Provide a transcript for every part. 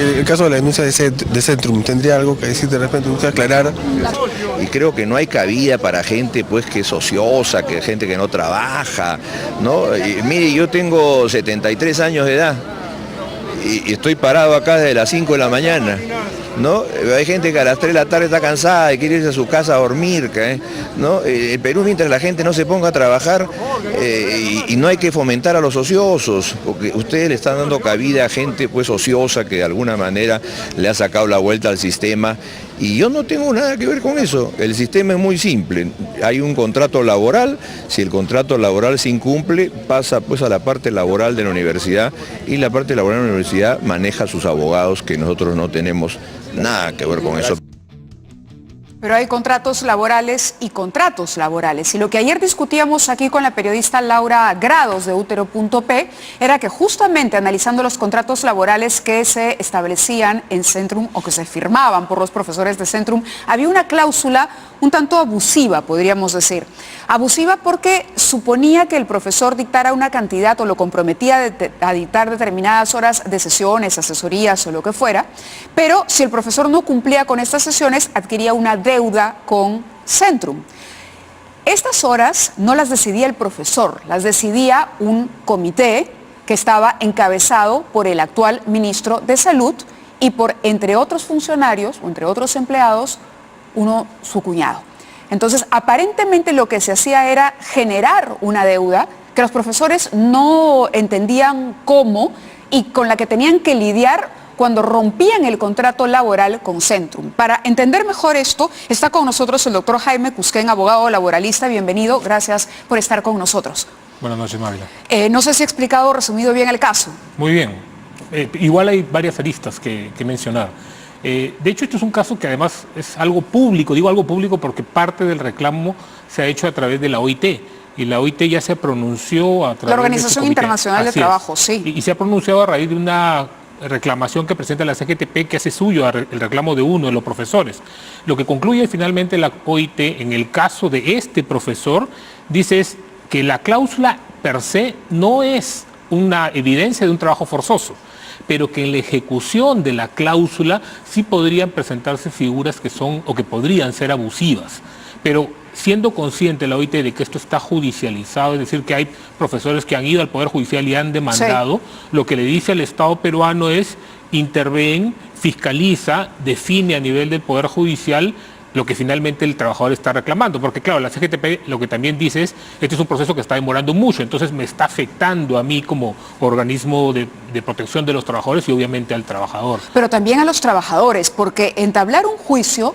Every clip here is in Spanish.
el caso de la denuncia de Centrum, ¿tendría algo que decir de repente, usted aclarar? Y creo que no hay cabida para gente pues que es ociosa, que gente que no trabaja, ¿no? Y, mire, yo tengo 73 años de edad y estoy parado acá desde las 5 de la mañana. ¿No? Hay gente que a las 3 de la tarde está cansada y quiere irse a su casa a dormir, ¿no? En Perú, mientras la gente no se ponga a trabajar, y no hay que fomentar a los ociosos, porque ustedes le están dando cabida a gente pues ociosa que de alguna manera le ha sacado la vuelta al sistema, y yo no tengo nada que ver con eso. El sistema es muy simple, hay un contrato laboral, si el contrato laboral se incumple, pasa pues a la parte laboral de la universidad, y la parte laboral de la universidad maneja a sus abogados, que nosotros no tenemos nada que ver con eso. Pero hay contratos laborales y contratos laborales. Y lo que ayer discutíamos aquí con la periodista Laura Grados de Útero.p era que justamente analizando los contratos laborales que se establecían en Centrum o que se firmaban por los profesores de Centrum, había una cláusula un tanto abusiva, podríamos decir. Abusiva porque suponía que el profesor dictara una cantidad o lo comprometía a dictar determinadas horas de sesiones, asesorías o lo que fuera, pero si el profesor no cumplía con estas sesiones, adquiría una deuda con Centrum. Estas horas no las decidía el profesor, las decidía un comité que estaba encabezado por el actual ministro de Salud y por, entre otros funcionarios o entre otros empleados, su cuñado. Entonces, aparentemente lo que se hacía era generar una deuda que los profesores no entendían cómo y con la que tenían que lidiar cuando rompían el contrato laboral con Centrum. Para entender mejor esto, está con nosotros el doctor Jaime Cusquén, abogado laboralista. Bienvenido, gracias por estar con nosotros. Buenas noches, Mávila. No sé si he explicado o resumido bien el caso. Muy bien. Igual hay varias aristas que mencionar. De hecho, esto es un caso que además es algo público. Digo algo público porque parte del reclamo se ha hecho a través de la OIT. Y la OIT ya se pronunció a través de la Organización Internacional de Trabajo, sí. Y se ha pronunciado a raíz de una reclamación que presenta la CGTP que hace suyo el reclamo de uno de los profesores. Lo que concluye finalmente la OIT en el caso de este profesor, dice es que la cláusula per se no es una evidencia de un trabajo forzoso, pero que en la ejecución de la cláusula sí podrían presentarse figuras que son o que podrían ser abusivas. Pero siendo consciente la OIT de que esto está judicializado, es decir, que hay profesores que han ido al Poder Judicial y han demandado, sí, lo que le dice al Estado peruano es interven, fiscaliza, define a nivel del Poder Judicial lo que finalmente el trabajador está reclamando, porque claro, la CGTP lo que también dice es, este es un proceso que está demorando mucho, entonces me está afectando a mí como organismo de protección de los trabajadores y obviamente al trabajador. Pero también a los trabajadores, porque entablar un juicio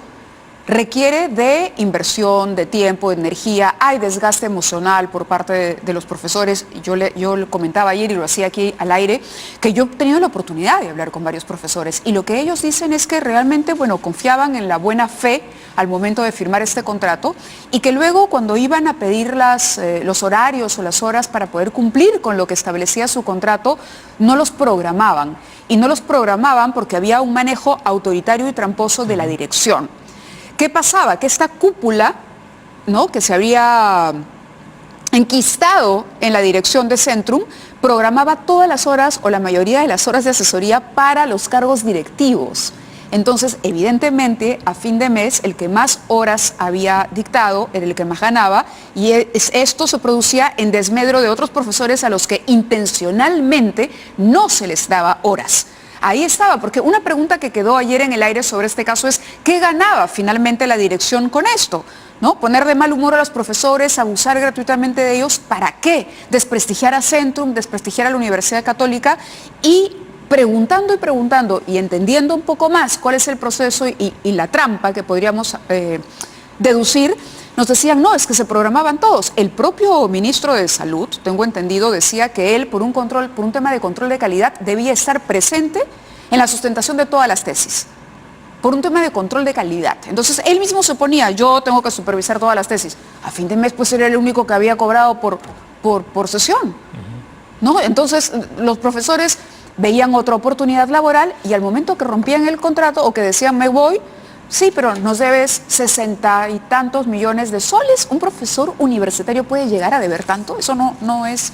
requiere de inversión, de tiempo, de energía, hay desgaste emocional por parte de los profesores. Yo le comentaba ayer y lo hacía aquí al aire, que yo he tenido la oportunidad de hablar con varios profesores y lo que ellos dicen es que realmente, bueno, confiaban en la buena fe al momento de firmar este contrato y que luego cuando iban a pedir los horarios o las horas para poder cumplir con lo que establecía su contrato, no los programaban. Y no los programaban porque había un manejo autoritario y tramposo de la dirección. ¿Qué pasaba? Que esta cúpula, ¿no?, que se había enquistado en la dirección de Centrum, programaba todas las horas o la mayoría de las horas de asesoría para los cargos directivos. Entonces, evidentemente, a fin de mes, el que más horas había dictado era el que más ganaba y esto se producía en desmedro de otros profesores a los que intencionalmente no se les daba horas. Ahí estaba, porque una pregunta que quedó ayer en el aire sobre este caso es ¿qué ganaba finalmente la dirección con esto? ¿No? Poner de mal humor a los profesores, abusar gratuitamente de ellos, ¿para qué? Desprestigiar a Centrum, desprestigiar a la Universidad Católica y preguntando y entendiendo un poco más cuál es el proceso y la trampa que podríamos deducir, nos decían, no, es que se programaban todos. El propio ministro de Salud, tengo entendido, decía que él, por un tema de control de calidad, debía estar presente en la sustentación de todas las tesis, por un tema de control de calidad. Entonces, él mismo se ponía, yo tengo que supervisar todas las tesis. A fin de mes, pues era el único que había cobrado por sesión, ¿no? Entonces, los profesores veían otra oportunidad laboral y al momento que rompían el contrato o que decían, me voy, sí, pero nos debes 60 y tantos millones de soles. ¿Un profesor universitario puede llegar a deber tanto? Eso no es...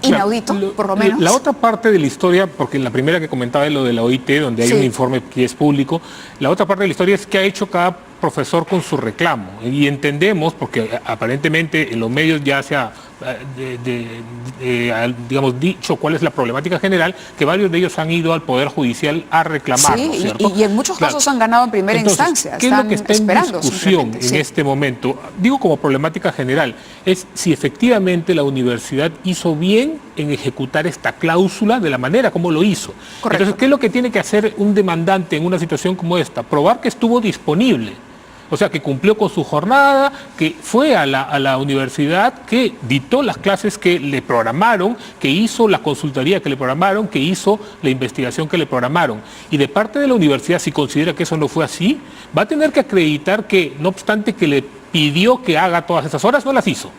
inaudito, por lo menos. La otra parte de la historia, porque la primera que comentaba es lo de la OIT, donde hay un informe que es público, la otra parte de la historia es qué ha hecho cada profesor con su reclamo. Y entendemos, porque aparentemente en los medios ya se ha digamos, dicho cuál es la problemática general, que varios de ellos han ido al Poder Judicial a reclamar. Sí, y en muchos casos han ganado en primera instancia. ¿Qué es lo que está en discusión en este momento? Digo como problemática general, es si efectivamente la universidad hizo bien en ejecutar esta cláusula de la manera como lo hizo. Correcto. Entonces, ¿qué es lo que tiene que hacer un demandante en una situación como esta? Probar que estuvo disponible. O sea, que cumplió con su jornada, que fue a la universidad, que dictó las clases que le programaron, que hizo la consultoría que le programaron, que hizo la investigación que le programaron. Y de parte de la universidad, si considera que eso no fue así, va a tener que acreditar que, no obstante que le pidió que haga todas esas horas, no las hizo.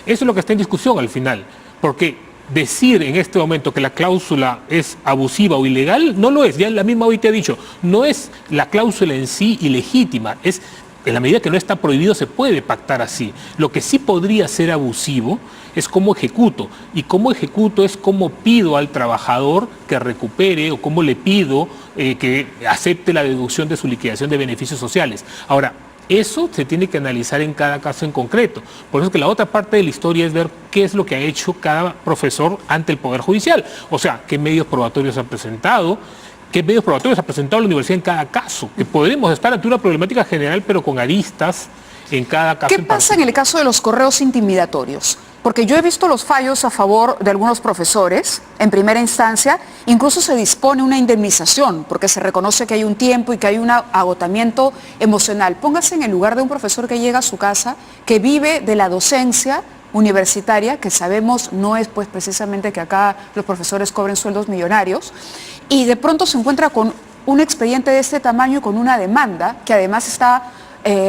Eso es lo que está en discusión al final, porque decir en este momento que la cláusula es abusiva o ilegal, no lo es. Ya la misma OIT ha dicho, no es la cláusula en sí ilegítima, es en la medida que no está prohibido se puede pactar así. Lo que sí podría ser abusivo es cómo ejecuto. Y cómo ejecuto es cómo pido al trabajador que recupere o cómo le pido que acepte la deducción de su liquidación de beneficios sociales. Ahora, eso se tiene que analizar en cada caso en concreto. Por eso es que la otra parte de la historia es ver qué es lo que ha hecho cada profesor ante el Poder Judicial. O sea, qué medios probatorios ha presentado, qué medios probatorios ha presentado la universidad en cada caso. Que podremos estar ante una problemática general, pero con aristas en cada caso. ¿Qué pasa en el caso de los correos intimidatorios? Porque yo he visto los fallos a favor de algunos profesores en primera instancia, incluso se dispone una indemnización porque se reconoce que hay un tiempo y que hay un agotamiento emocional. Póngase en el lugar de un profesor que llega a su casa, que vive de la docencia universitaria, que sabemos no es pues precisamente que acá los profesores cobren sueldos millonarios, y de pronto se encuentra con un expediente de este tamaño y con una demanda que además está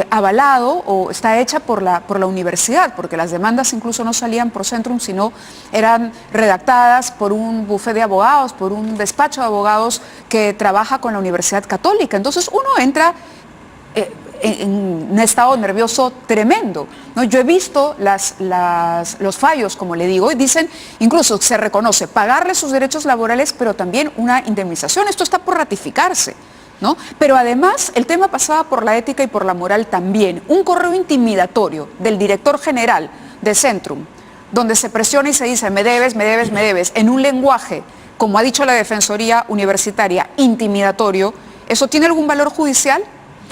avalado o está hecha por la universidad, porque las demandas incluso no salían por Centrum, sino eran redactadas por un bufete de abogados, por un despacho de abogados que trabaja con la Universidad Católica. Entonces uno entra en un estado nervioso tremendo, ¿no? Yo he visto los fallos, como le digo, y dicen, incluso se reconoce pagarle sus derechos laborales, pero también una indemnización. Esto está por ratificarse, ¿no? Pero además el tema pasaba por la ética y por la moral también. Un correo intimidatorio del director general de Centrum, donde se presiona y se dice, me debes, me debes, me debes, en un lenguaje, como ha dicho la Defensoría Universitaria, intimidatorio, ¿eso tiene algún valor judicial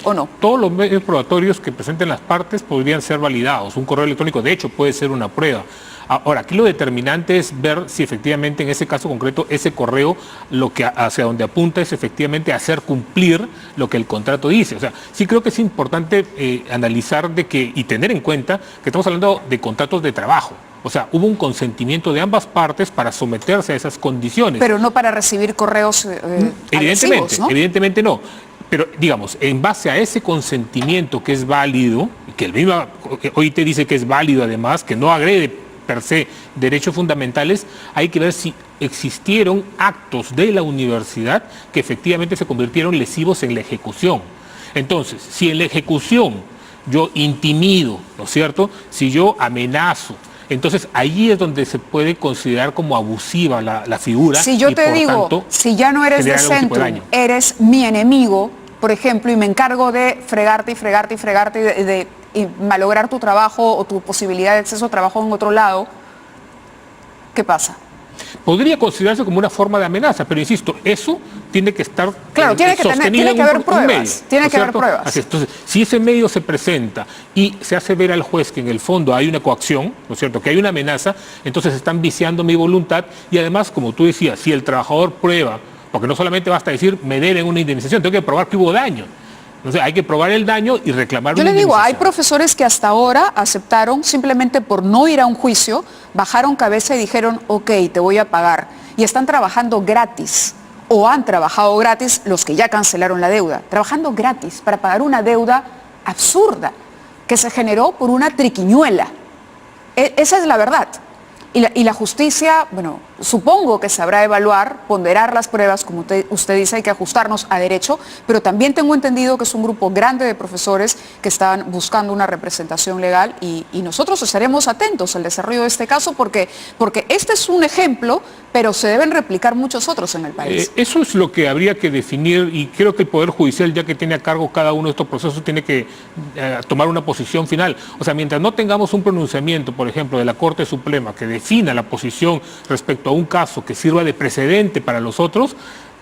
o no? Todos los medios probatorios que presenten las partes podrían ser validados. Un correo electrónico, de hecho, puede ser una prueba. Ahora, aquí lo determinante es ver si efectivamente en ese caso concreto ese correo lo que hacia donde apunta es efectivamente hacer cumplir lo que el contrato dice. O sea, sí creo que es importante analizar y tener en cuenta que estamos hablando de contratos de trabajo. O sea, hubo un consentimiento de ambas partes para someterse a esas condiciones. Pero no para recibir correos agresivos, ¿no? Evidentemente no. Pero, digamos, en base a ese consentimiento que es válido, que el mismo OIT dice que es válido además, que no agrede per se derechos fundamentales, hay que ver si existieron actos de la universidad que efectivamente se convirtieron lesivos en la ejecución. Entonces, si en la ejecución yo intimido, ¿no es cierto?, si yo amenazo, entonces ahí es donde se puede considerar como abusiva la figura. Si yo te digo, si ya no eres de Centrum, eres mi enemigo, por ejemplo, y me encargo de fregarte y fregarte y fregarte y malograr tu trabajo o tu posibilidad de acceso a trabajo en otro lado, ¿qué pasa? Podría considerarse como una forma de amenaza, pero insisto, eso tiene que estar claro, tiene que haber pruebas. Tiene que haber pruebas. Así, entonces, si ese medio se presenta y se hace ver al juez que en el fondo hay una coacción, ¿no es cierto?, que hay una amenaza, entonces están viciando mi voluntad y además, como tú decías, si el trabajador prueba, porque no solamente basta decir me deben una indemnización, tengo que probar que hubo daño. Entonces hay que probar el daño y reclamar una indemnización. Yo le digo, hay profesores que hasta ahora aceptaron simplemente por no ir a un juicio, bajaron cabeza y dijeron, ok, te voy a pagar. Y están trabajando gratis, o han trabajado gratis los que ya cancelaron la deuda, trabajando gratis para pagar una deuda absurda que se generó por una triquiñuela. Esa es la verdad. Y la justicia, bueno, supongo que sabrá evaluar, ponderar las pruebas, como usted dice, hay que ajustarnos a derecho, pero también tengo entendido que es un grupo grande de profesores que están buscando una representación legal y nosotros estaremos atentos al desarrollo de este caso porque este es un ejemplo, pero se deben replicar muchos otros en el país. Eso es lo que habría que definir y creo que el Poder Judicial, ya que tiene a cargo cada uno de estos procesos, tiene que tomar una posición final. O sea, mientras no tengamos un pronunciamiento, por ejemplo, de la Corte Suprema que defina la posición respecto a un caso que sirva de precedente para los otros,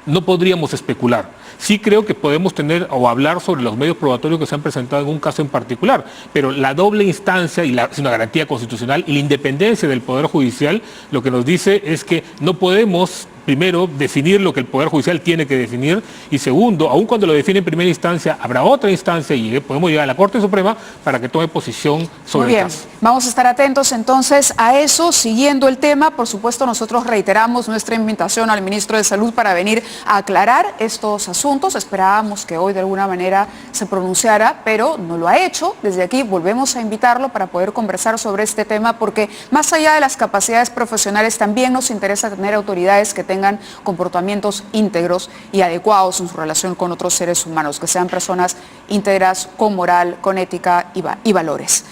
no podríamos especular. Sí creo que podemos tener o hablar sobre los medios probatorios que se han presentado en un caso en particular, pero la doble instancia es una garantía constitucional y la independencia del Poder Judicial lo que nos dice es que no podemos, primero, definir lo que el Poder Judicial tiene que definir y segundo, aun cuando lo define en primera instancia, habrá otra instancia y podemos llegar a la Corte Suprema para que tome posición sobre Muy bien, el caso. vamos a estar atentos entonces a eso, siguiendo el tema. Por supuesto, nosotros reiteramos nuestra invitación al ministro de Salud para venir a aclarar estos asuntos. Esperábamos que hoy de alguna manera se pronunciara, pero no lo ha hecho. Desde aquí volvemos a invitarlo para poder conversar sobre este tema, porque más allá de las capacidades profesionales, también nos interesa tener autoridades que tengan comportamientos íntegros y adecuados en su relación con otros seres humanos, que sean personas íntegras, con moral, con ética y valores.